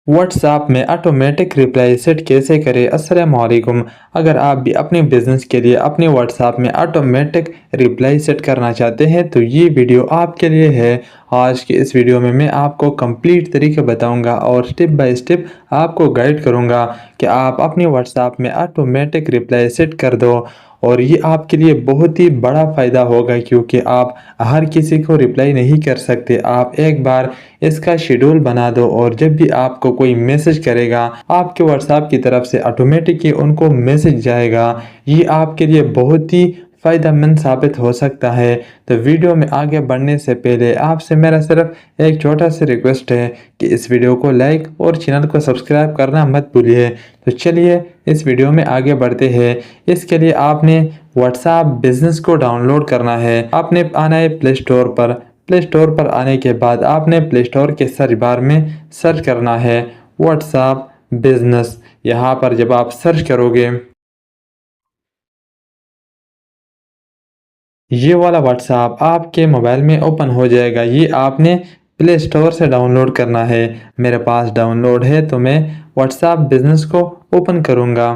WhatsApp में automatic reply set कैसे करें। अस्सलाम वालेकुम। अगर आप भी अपने बिजनेस के लिए अपने व्हाट्सएप में ऑटोमेटिक रिप्लाई सेट करना चाहते हैं तो ये वीडियो आपके लिए है। आज के इस वीडियो में मैं आपको कंप्लीट तरीके बताऊंगा और स्टेप बाय स्टेप आपको गाइड करूंगा कि आप अपने व्हाट्सएप में ऑटोमेटिक रिप्लाई सेट कर दो। और ये आपके लिए बहुत ही बड़ा फ़ायदा होगा क्योंकि आप हर किसी को रिप्लाई नहीं कर सकते। आप एक बार इसका शेड्यूल बना दो और जब भी आपको कोई मैसेज करेगा आपके व्हाट्सएप की तरफ से ऑटोमेटिकली उनको मैसेज जाएगा। ये आपके लिए बहुत ही फ़ायदेमंद साबित हो सकता है। तो वीडियो में आगे बढ़ने से पहले आपसे मेरा सिर्फ एक छोटा सा रिक्वेस्ट है कि इस वीडियो को लाइक और चैनल को सब्सक्राइब करना मत भूलिए। तो चलिए इस वीडियो में आगे बढ़ते हैं। इसके लिए आपने व्हाट्सएप बिजनेस को डाउनलोड करना है। आपने आना है प्ले स्टोर पर। प्ले स्टोर पर आने के बाद आपने प्ले स्टोर के सर्च बार में सर्च करना है व्हाट्सएप बिजनेस। यहाँ पर जब आप सर्च करोगे ये वाला व्हाट्सएप आपके मोबाइल में ओपन हो जाएगा। ये आपने प्ले स्टोर से डाउनलोड करना है। मेरे पास डाउनलोड है तो मैं व्हाट्सएप बिजनेस को ओपन करूँगा।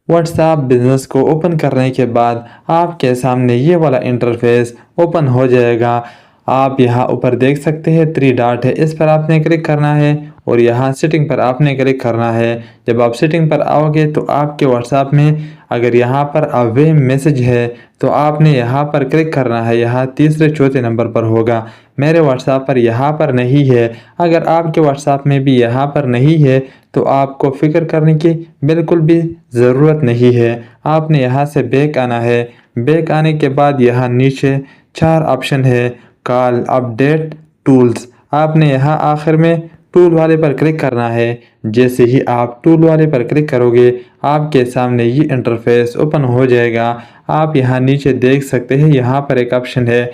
व्हाट्सएप बिजनेस को ओपन करने के बाद आपके सामने ये वाला इंटरफेस ओपन हो जाएगा। आप यहाँ ऊपर देख सकते हैं 3 डॉट है, इस पर आपने क्लिक करना है और यहाँ सेटिंग पर आपने क्लिक करना है। जब आप सेटिंग पर आओगे तो आपके व्हाट्सएप में अगर यहाँ पर अवे मैसेज है तो आपने यहाँ पर क्लिक करना है। यहाँ तीसरे चौथे नंबर पर होगा। मेरे व्हाट्सएप पर यहाँ पर नहीं है। अगर आपके व्हाट्सएप में भी यहाँ पर नहीं है तो आपको फिक्र करने की बिल्कुल भी ज़रूरत नहीं है। आपने यहाँ से बैक आना है। बैक आने के बाद यहाँ नीचे 4 ऑप्शन है, कॉल, अपडेट, टूल्स। आपने यहाँ आखिर में टूल वाले पर क्लिक करना है। जैसे ही आप टूल वाले पर क्लिक करोगे आपके सामने ये इंटरफेस ओपन हो जाएगा। आप यहाँ नीचे देख सकते हैं, यहाँ पर एक ऑप्शन है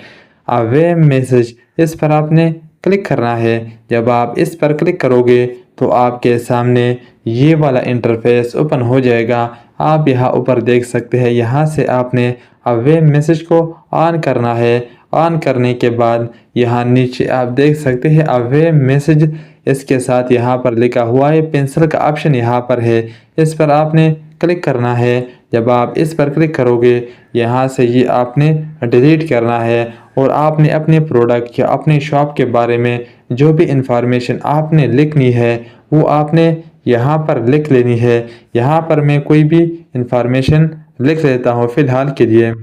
अवे मैसेज, इस पर आपने क्लिक करना है। जब आप इस पर क्लिक करोगे तो आपके सामने ये वाला इंटरफेस ओपन हो जाएगा। आप यहाँ ऊपर देख सकते हैं, यहाँ से आपने अवे मैसेज को ऑन करना है। ऑन करने के बाद यहाँ नीचे आप देख सकते हैं अवे मैसेज, इसके साथ यहाँ पर लिखा हुआ है पेंसिल का ऑप्शन यहाँ पर है, इस पर आपने क्लिक करना है। जब आप इस पर क्लिक करोगे यहाँ से ये आपने डिलीट करना है और आपने अपने प्रोडक्ट या अपने शॉप के बारे में जो भी इंफॉर्मेशन आपने लिखनी है वो आपने यहाँ पर लिख लेनी है। यहाँ पर मैं कोई भी इंफॉर्मेशन लिख लेता हूँ फ़िलहाल के लिए।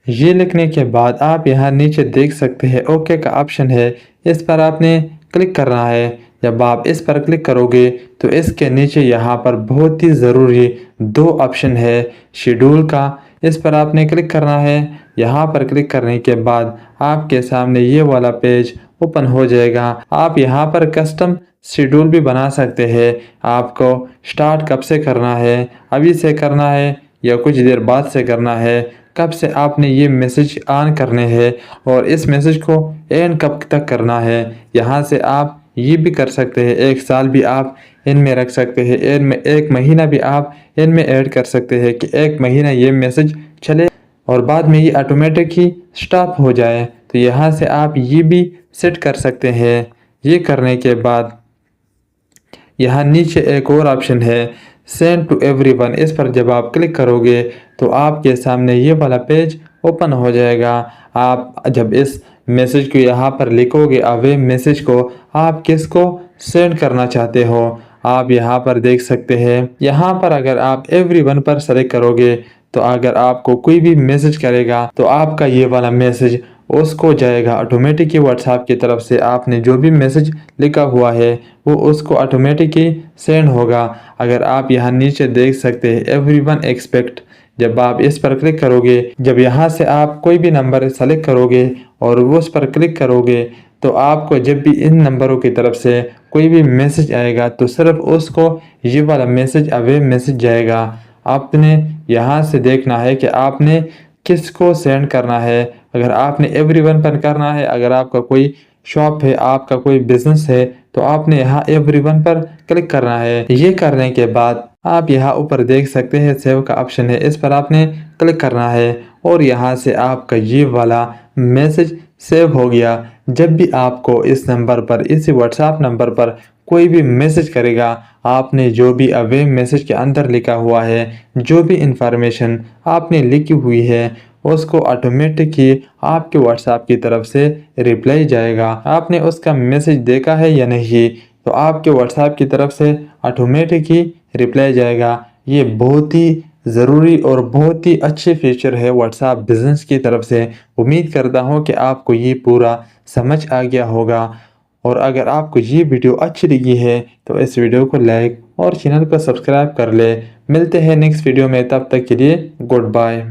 ये लिखने के बाद आप यहाँ नीचे देख सकते हैं ओके का ऑप्शन है, इस पर आपने क्लिक करना है। जब आप इस पर क्लिक करोगे तो इसके नीचे यहाँ पर बहुत ही ज़रूरी 2 ऑप्शन है शेड्यूल का, इस पर आपने क्लिक करना है। यहाँ पर क्लिक करने के बाद आपके सामने ये वाला पेज ओपन हो जाएगा। आप यहाँ पर कस्टम शेड्यूल भी बना सकते हैं। आपको स्टार्ट कब से करना है, अभी से करना है या कुछ देर बाद से करना है, कब से आपने ये मैसेज ऑन करने हैं और इस मैसेज को एंड कब तक करना है। यहाँ से आप ये भी कर सकते हैं, 1 साल भी आप इनमें रख सकते हैं, इनमें 1 महीना भी आप इनमें ऐड कर सकते हैं कि 1 महीना ये मैसेज चले और बाद में ये ऑटोमेटिक ही स्टॉप हो जाए। तो यहाँ से आप ये भी सेट कर सकते हैं। ये करने के बाद यहाँ नीचे एक और ऑप्शन है सेंड टू एवरीवन, इस पर जब आप क्लिक करोगे तो आपके सामने ये वाला पेज ओपन हो जाएगा। आप जब इस मैसेज को यहाँ पर लिखोगे अवे मैसेज को आप किसको सेंड करना चाहते हो आप यहाँ पर देख सकते हैं। यहाँ पर अगर आप एवरीवन पर सेलेक्ट करोगे तो अगर आपको कोई भी मैसेज करेगा तो आपका ये वाला मैसेज उसको जाएगा ऑटोमेटिक ही व्हाट्सएप की तरफ से। आपने जो भी मैसेज लिखा हुआ है वो उसको ऑटोमेटिक ही सेंड होगा। अगर आप यहाँ नीचे देख सकते हैं एवरीवन एक्सपेक्ट, जब आप इस पर क्लिक करोगे, जब यहाँ से आप कोई भी नंबर सेलेक्ट करोगे और वो उस पर क्लिक करोगे तो आपको जब भी इन नंबरों की तरफ से कोई भी मैसेज आएगा तो सिर्फ उसको ये वाला मैसेज अवे मैसेज जाएगा। आपने यहाँ से देखना है कि आपने किसको सेंड करना है। अगर आपने एवरीवन पर करना है, अगर आपका कोई शॉप है, आपका कोई बिजनेस है तो आपने यहाँ एवरीवन पर क्लिक करना है। ये करने के बाद आप यहाँ ऊपर देख सकते हैं सेव का ऑप्शन है, इस पर आपने क्लिक करना है और यहाँ से आपका ये वाला मैसेज सेव हो गया। जब भी आपको इस नंबर पर, इसी व्हाट्सएप नंबर पर कोई भी मैसेज करेगा, आपने जो भी अवे मैसेज के अंदर लिखा हुआ है, जो भी इंफॉर्मेशन आपने लिखी हुई है, उसको ऑटोमेटिक ही आपके व्हाट्सएप की तरफ से रिप्लाई जाएगा। आपने उसका मैसेज देखा है या नहीं, तो आपके व्हाट्सएप की तरफ से ऑटोमेटिक ही रिप्लाई जाएगा। ये बहुत ही ज़रूरी और बहुत ही अच्छे फीचर है व्हाट्सएप बिजनेस की तरफ से। उम्मीद करता हूँ कि आपको ये पूरा समझ आ गया होगा। और अगर आपको ये वीडियो अच्छी लगी है तो इस वीडियो को लाइक और चैनल को सब्सक्राइब कर ले। मिलते हैं नेक्स्ट वीडियो में, तब तक के लिए गुड बाय।